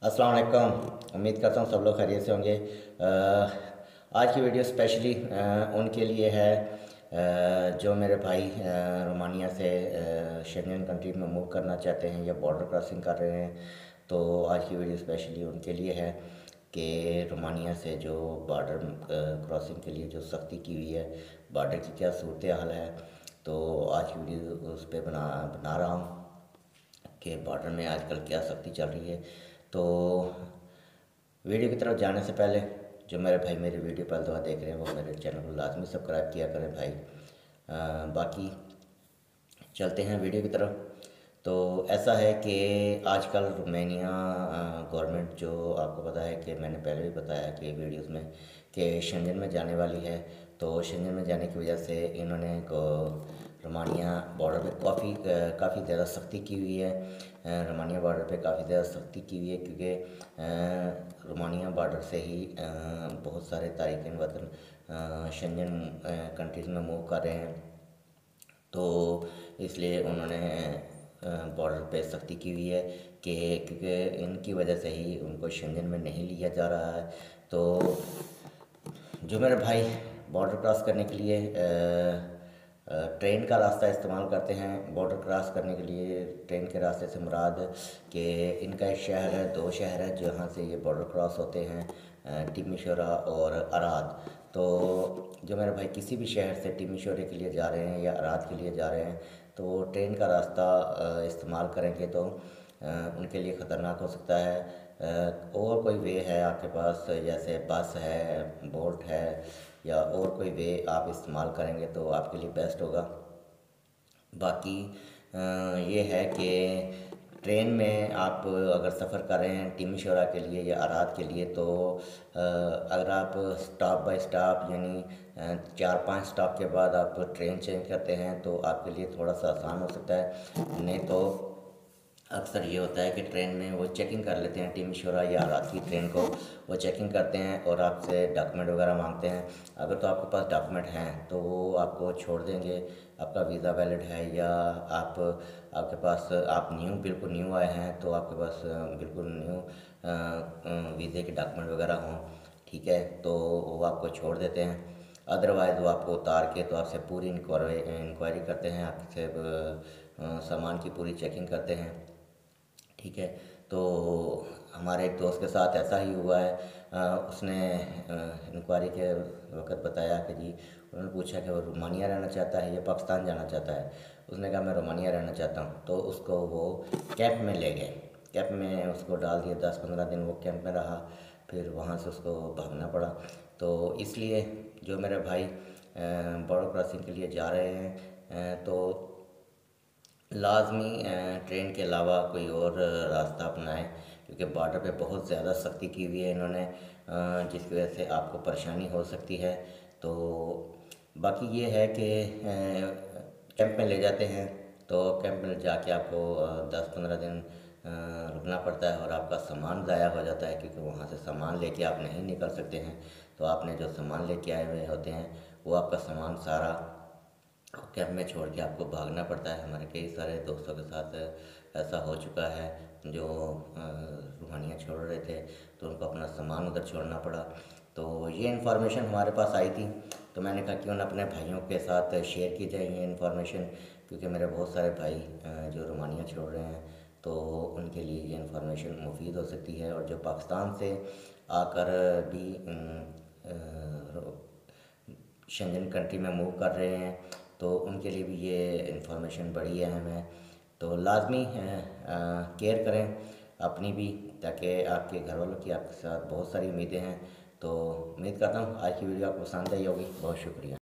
अस्सलाम वालेकुम। उम्मीद करता हूँ सब लोग खैरियत से होंगे। आज की वीडियो स्पेशली उनके लिए है जो मेरे भाई रोमानिया से शेंगन कंट्री में मूव करना चाहते हैं या बॉर्डर क्रॉसिंग कर रहे हैं। तो आज की वीडियो स्पेशली उनके लिए है कि रोमानिया से जो बॉर्डर क्रॉसिंग के लिए जो सख्ती की हुई है, बॉर्डर की क्या सूरत हाल है। तो आज की वीडियो उस पर बना रहा हूँ कि बॉर्डर में आजकल क्या सख्ती चल रही है। तो वीडियो की तरफ जाने से पहले जो मेरे भाई मेरी वीडियो पहली दफ़ा देख रहे हैं वो मेरे चैनल को लाजमी सब्सक्राइब किया करें भाई। बाकी चलते हैं वीडियो की तरफ। तो ऐसा है कि आजकल रोमानिया गवर्नमेंट, जो आपको पता है कि मैंने पहले भी बताया कि वीडियोस में, कि शेंगन में जाने वाली है। तो शेंगन में जाने की वजह से इन्होंने रोमानिया बॉर्डर पे काफ़ी ज़्यादा सख्ती की हुई है। रोमानिया बॉर्डर पे काफ़ी ज़्यादा सख्ती की हुई है क्योंकि रोमानिया बॉर्डर से ही बहुत सारे तारिकीन वतन शेंगन कंट्रीज़ में मूव कर रहे हैं। तो इसलिए उन्होंने बॉर्डर पे सख्ती की हुई है कि क्योंकि इनकी वजह से ही उनको शेंगन में नहीं लिया जा रहा है। तो जो मेरे भाई बॉर्डर क्रॉस करने के लिए ट्रेन का रास्ता इस्तेमाल करते हैं, बॉर्डर क्रॉस करने के लिए ट्रेन के रास्ते से मुराद कि इनका एक शहर है, दो शहर है जहाँ से ये बॉर्डर क्रॉस होते हैं, टिमिशोरा और अराद। तो जो मेरे भाई किसी भी शहर से टिमिशोरे के लिए जा रहे हैं या अराद के लिए जा रहे हैं तो ट्रेन का रास्ता इस्तेमाल करेंगे तो उनके लिए ख़तरनाक हो सकता है। और कोई वे है आपके पास, जैसे बस है, बोट है या और कोई वे आप इस्तेमाल करेंगे तो आपके लिए बेस्ट होगा। बाकी ये है कि ट्रेन में आप अगर सफ़र कर रहे हैं टिमिशोरा के लिए या अराद के लिए तो अगर आप स्टॉप बाय स्टॉप यानी 4-5 स्टॉप के बाद आप ट्रेन चेंज करते हैं तो आपके लिए थोड़ा सा आसान हो सकता है। नहीं तो अक्सर ये होता है कि ट्रेन में वो चेकिंग कर लेते हैं, टिमिशोरा या अराद की ट्रेन को वो चेकिंग करते हैं और आपसे डॉक्यूमेंट वगैरह मांगते हैं। अगर तो आपके पास डॉक्यूमेंट हैं तो वो आपको छोड़ देंगे, आपका वीज़ा वैलिड है या आपके पास आप बिल्कुल न्यू आए हैं तो आपके पास बिल्कुल न्यू वीज़े के डॉक्यूमेंट वगैरह हों, ठीक है, तो वो आपको छोड़ देते हैं। अदरवाइज़ वो आपको उतार के तो आपसे पूरी इंक्वायरी करते हैं, आपसे सामान की पूरी चेकिंग करते हैं, ठीक है। तो हमारे एक दोस्त के साथ ऐसा ही हुआ है। उसने इंक्वायरी के वक्त बताया कि जी, उन्होंने पूछा कि वो रोमानिया रहना चाहता है या पाकिस्तान जाना चाहता है। उसने कहा मैं रोमानिया रहना चाहता हूँ। तो उसको वो कैंप में ले गए, कैंप में उसको डाल दिया, 10-15 दिन वो कैंप में रहा, फिर वहाँ से उसको भागना पड़ा। तो इसलिए जो मेरे भाई बॉर्डर क्रॉसिंग के लिए जा रहे हैं तो लाजमी ट्रेन के अलावा कोई और रास्ता अपनाएं क्योंकि बॉर्डर पे बहुत ज़्यादा सख्ती की हुई है इन्होंने, जिसकी वजह से आपको परेशानी हो सकती है। तो बाकी ये है कि कैंप में ले जाते हैं तो कैंप में जाके आपको 10-15 दिन रुकना पड़ता है और आपका सामान ज़ाया हो जाता है क्योंकि वहाँ से सामान लेके आप नहीं निकल सकते हैं। तो आपने जो सामान लेके आए हुए होते हैं वो आपका सामान सारा कैंप में छोड़ के आपको भागना पड़ता है। हमारे कई सारे दोस्तों के साथ ऐसा हो चुका है जो रोमानिया छोड़ रहे थे तो उनको अपना सामान उधर छोड़ना पड़ा। तो ये इन्फॉर्मेशन हमारे पास आई थी तो मैंने कहा क्यों ना अपने भाइयों के साथ शेयर की जाए ये इन्फॉर्मेशन, क्योंकि मेरे बहुत सारे भाई जो रोमानिया छोड़ रहे हैं तो उनके लिए ये इन्फॉर्मेशन मुफीद हो सकती है। और जो पाकिस्तान से आकर भी शेंगन कंट्री में मूव कर रहे हैं तो उनके लिए भी ये इन्फॉर्मेशन बड़ी अहम है। तो लाजमी केयर करें अपनी भी, ताकि आपके घर वालों की आपके साथ बहुत सारी उम्मीदें हैं। तो उम्मीद करता हूँ आज की वीडियो आपको पसंद आई होगी। बहुत शुक्रिया।